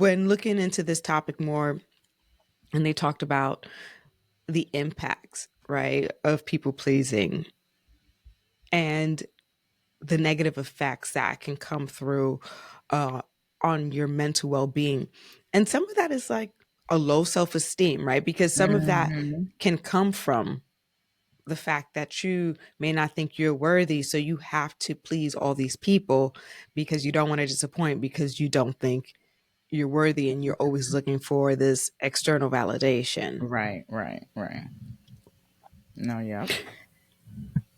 when looking into this topic more, and they talked about the impacts, right, of people pleasing and the negative effects that can come through uh, on your mental well being. And some of that is like a low self esteem, right? Because some of that Hmm. can come from the fact that you may not think you're worthy. So you have to please all these people because you don't want to disappoint, because you don't think you're worthy, and you're always looking for this external validation. Right, right, right. No, yep.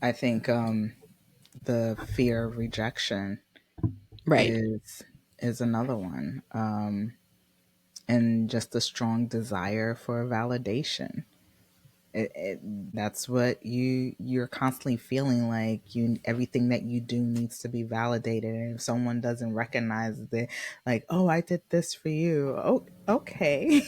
I think the fear of rejection Right. is another one, and just a strong desire for validation. That's what you're constantly feeling like you everything that you do needs to be validated, and if someone doesn't recognize it, like, oh, I did this for you. Oh, okay.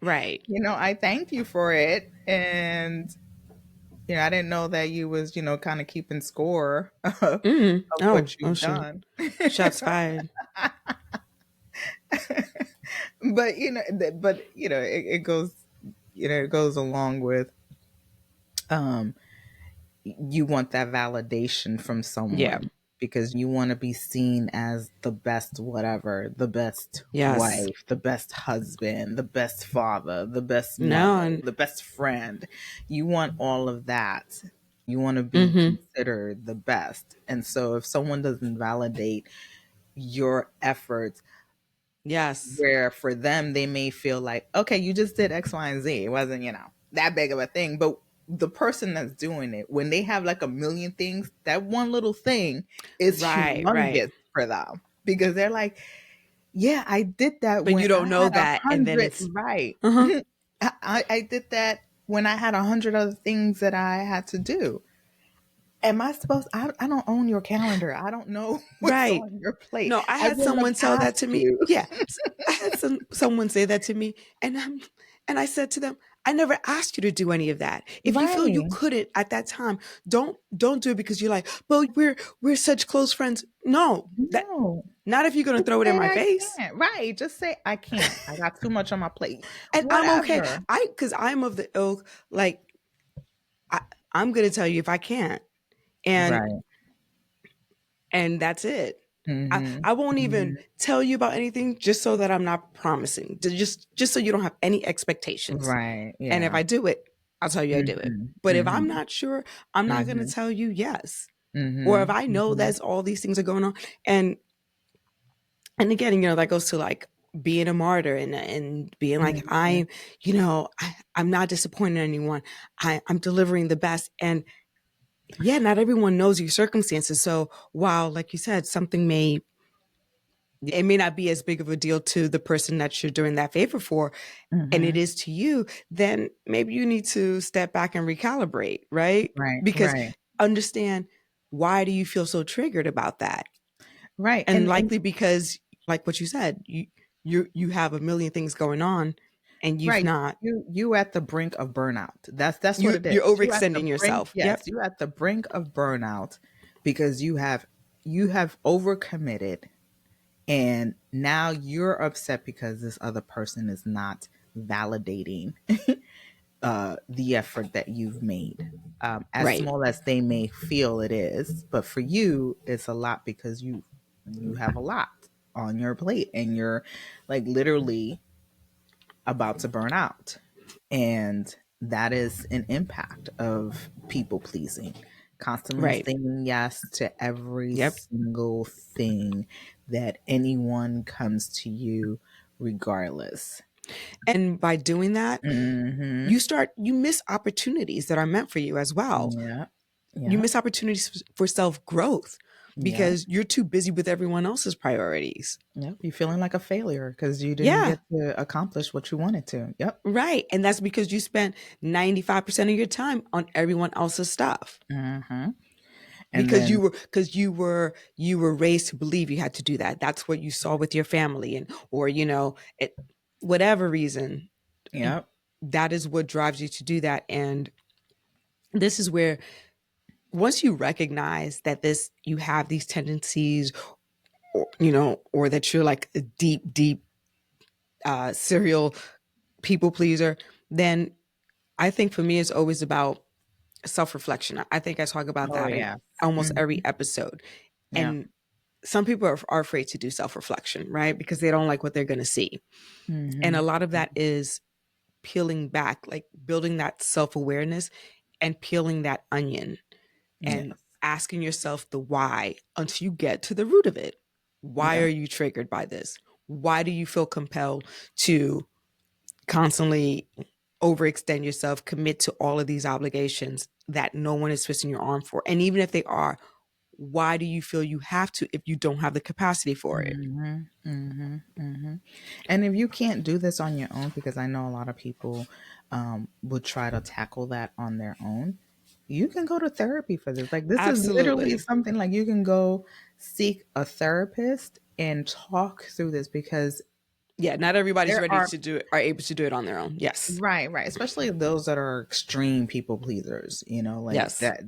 Right. I thank you for it, and I didn't know that you was kind of keeping score of Oh, what oh, you've shoot. done. Shots fired. But it goes along with you want that validation from Yeah. someone because you want to be seen as the best whatever, the best Yes. wife, the best husband, the best father, the best No. mother, And the best friend. You want all of that. You want to be mm-hmm. considered the best. And so if someone doesn't validate your efforts, Yes. where for them they may feel like, okay, you just did X, Y, and Z. It wasn't, that big of a thing. But the person that's doing it, when they have like a million things, that one little thing is Right. Right. humongous for them because they're like, yeah, I did that But when you I don't know had that. And then 100. it's, Right. uh-huh. I did that when I had 100 other things that I had to do. Am I supposed? I don't own your calendar. I don't know what's Right. on your plate. No, I I had wouldn't someone have tell that asked to me. you. Yeah. I had someone say that to me, and I said to them, I never asked you to do any of that. If you feel you Right. couldn't at that time, don't do it because you're like, well, we're such close friends. No, that No. not if you're gonna Just throw it in say my I face. can't. Right. Just say I can't. I got too much on my plate. And I'm okay. Whatever. Because I'm of the ilk, like I, I'm gonna tell you if I can't. And Right. that's it. Mhm. I won't even Mhm. tell you about anything just so that I'm not promising. Just so you don't have any expectations. Right. And if Yeah. I do it, I'll tell you I do it. Mhm. But if I'm Mhm. not sure, I'm not going to Mhm. tell you yes. Or if Mhm. I know Mhm. that's all these things are going on, and again, that goes to like being a martyr, and being like, Mhm. I'm not disappointing anyone. I'm delivering the best. And yeah, not everyone knows your circumstances. So while, like you said, it may not be as big of a deal to the person that you're doing that favor for, and it Mhm. is to you, then maybe you need to step back and recalibrate, right? Right. Because Right. understand, why do you feel so triggered about that? Right. And And likely because, like what you said, you have a million things going on, and you've right. not You at the brink of burnout. That's what it you're is. You at the overextending brink. yourself. Yes, Yep. you at the brink of burnout because you have overcommitted, and now you're upset because this other person is not validating the effort that you've made, as Right. small as they may feel it is. But for you, it's a lot because you have a lot on your plate, and you're like literally about to burn out. And that is an impact of people pleasing, constantly Right. saying yes to every Yep. single thing that anyone comes to you regardless. And by doing that, Hmm. you miss opportunities that are meant for you as well. Yeah. You Yeah. miss opportunities for self growth Yeah. because you're too busy with everyone else's priorities. Yep. You're feeling like a failure because you didn't Yeah, get to accomplish what you wanted to. Yep. right. And that's because you spent 95% of your time on everyone else's stuff, Hmm. And because then, you were raised to believe you had to do that. That's what you saw with your family, and or whatever reason, yep. that is what drives you to do that. And this is where, once you recognize that this you have these tendencies, or that you're like a deep serial people pleaser, then I think for me it's always about self reflection. I think I talk about Oh that in yeah. almost Hmm. every episode. Yeah. And some people are afraid to do self reflection, right? Because they don't like what they're going to see. And Hmm. a lot of that is peeling back, like building that self awareness and peeling that onion and Yes. asking yourself the why until you get to the root of it. Why Yeah. are you triggered by this? Why do you feel compelled to constantly overextend yourself, commit to all of these obligations that no one is twisting your arm for? And even if they are, why do you feel you have to if you don't have the capacity for it? Hmm. Hmm. Hmm. And if you can't do this on your own, because I know a lot of people would try to tackle that on their own, you can go to therapy for this. Like, this is literally Absolutely. something like you can go seek a therapist and talk through this because Yeah, not everybody's there ready are, to do it, are able to do it on their own. Yes. right, right, especially those that are extreme people pleasers, like Yes. that,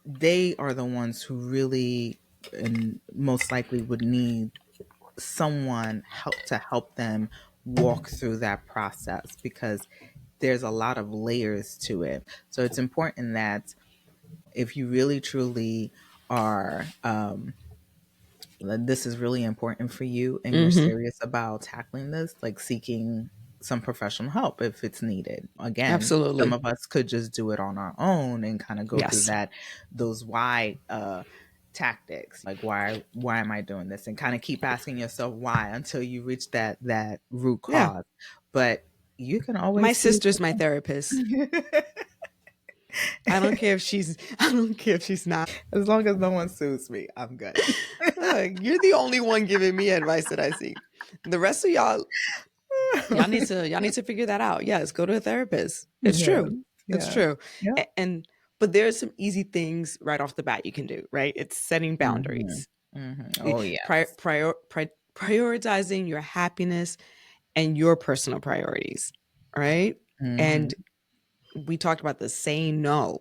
they are the ones who really and most likely would need someone help them walk through that process because there's a lot of layers to it. So it's important that if you really truly are this is really important for you and you're Mm-hmm. serious about tackling this, like seeking some professional help if it's needed. Again, some Absolutely. of us could just do it on our own and kind of go through Yes. that, those why tactics, like why am I doing this, and kind of keep asking yourself why until you reach that root Yeah. cause. But you can My always see. sister's my therapist. I don't care if she's I don't care if she's not. As long as no one sues me, I'm good. You're the only one giving me advice that I see. The rest of y'all need to figure that out. Yes, go to a therapist. It's Yeah, true. It's yeah, true. yeah. And but there's some easy things right off the bat you can do, right? It's setting Hmm. boundaries. Hmm. Eh, Oh yes. Prioritizing your happiness and your personal priorities, right? And Hmm. we talked about the saying no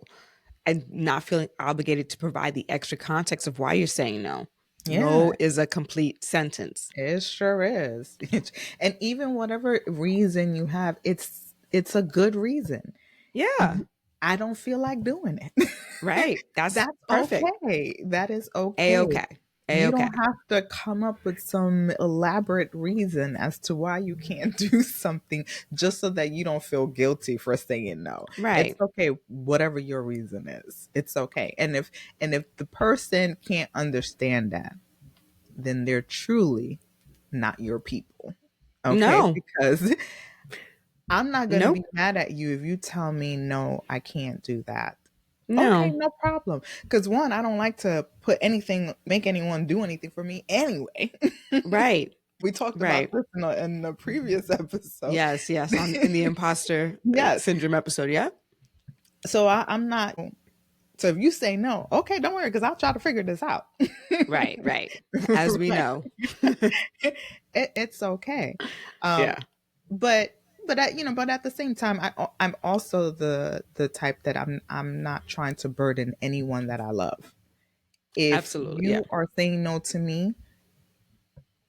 and not feeling obligated to provide the extra context of why you're saying no. Yeah, No is a complete sentence. it sure is. And even whatever reason you have, it's a good reason. Yeah, I don't feel like doing it. right. That's That's perfect. okay. That is A okay. okay. A You don't okay. have to come up with some elaborate reason as to why you can't do something just so that you don't feel guilty for saying no. It's Right. okay whatever your reason is. It's okay. And if the person can't understand that, then they're truly not your people. Okay? No. Because I'm not going to be Nope. mad at you if you tell me, no, I can't do that. Okay, No. no problem. Because one, I don't like to make anyone do anything for me anyway. Right. We talked about Right. this in a previous episode. Yes. Yes. On in the imposter Yes. syndrome episode. Yeah. So I'm not. So if you say no, okay, don't worry, because I'll try to figure this out. Right. Right. As we Right. know. It's okay. Um, Yeah. but at the same time, I'm also the type that I'm not trying to burden anyone that I love. If Absolutely. Yeah. you are saying no to me,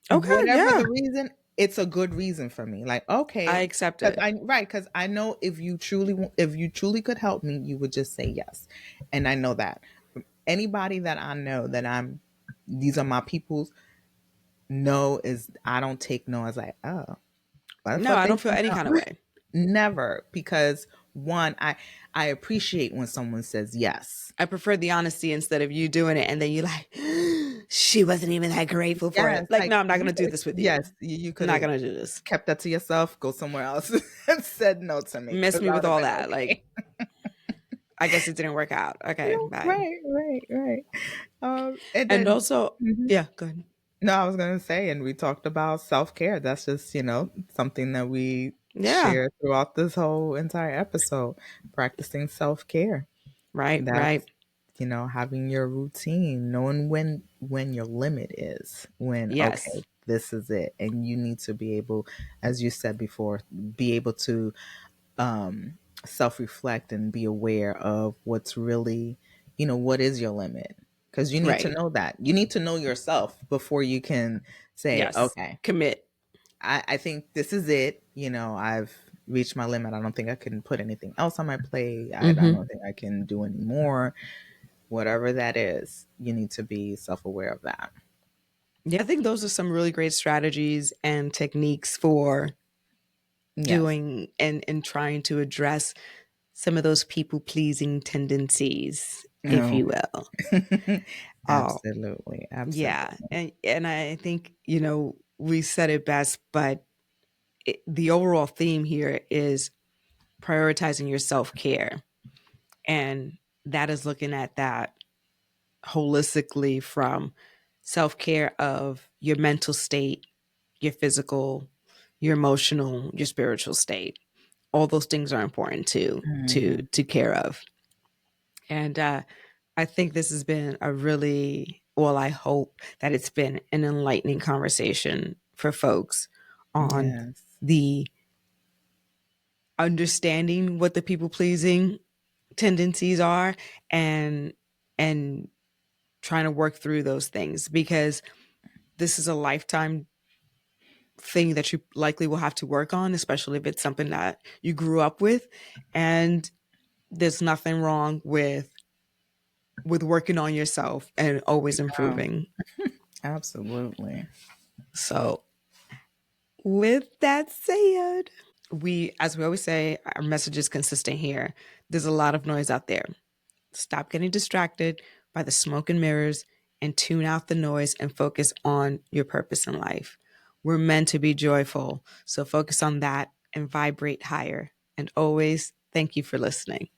Okay. whatever Yeah. the reason, it's a good reason for me. Like, I okay, accept because it. I know if you truly could help me, you would just say yes, and I know that anybody that I know that these are my peoples. No is I don't take no as like, oh, why the No, fuck I they don't feel say any kind of no? way. Never, because one, I appreciate when someone says yes. I prefer the honesty instead of you doing it and then you like, she wasn't even that grateful for Yes, it. Like, like no, I'm not gonna do this with you. yes, you I'm could not have gonna do this. kept that to yourself, go somewhere else, and said no to me Miss because me I would with have all been that. Like, okay. I guess it didn't work out. Okay, bye. Right, right, right. And And then also, mhm. yeah, go ahead. No, I was gonna say, and we talked about self care. That's just something that we Yeah, share throughout this whole entire episode. Practicing self care. right, right. That's having your routine, knowing when your limit is, when Yes, okay, this is it, and you need to be able, as you said before, be able to um, self reflect and be aware of what's really, what is your limit, because you need to right. know that you need to know yourself before you can say Yes. okay. Commit. I think this is it. I've reached my limit. I don't think I can put anything else on my plate. I Mm-hmm. don't think I can do any more. Whatever that is, you need to be self aware of that. Yeah, I think those are some really great strategies and techniques for Yes. doing and trying to address some of those people pleasing tendencies, if No. you will. Oh, Absolutely. yeah. Absolutely. And I think, we said it best, but the overall theme here is prioritizing your self care. And that is looking at that holistically from self care of your mental state, your physical, your emotional, your spiritual state. All those things are important Hmm. to care of. And I think this has been a really, well, I hope that it's been an enlightening conversation for folks on Yes. the understanding what the people pleasing tendencies are, and and trying to work through those things, because this is a lifetime thing that you likely will have to work on, especially if it's something that you grew up with. And there's nothing wrong with working on yourself and always Oh, improving. absolutely. So with that said, as we always say, our message is consistent here. There's a lot of noise out there. Stop getting distracted by the smoke and mirrors, and tune out the noise and focus on your purpose in life. We're meant to be joyful, so focus on that and vibrate higher. And always, thank you for listening.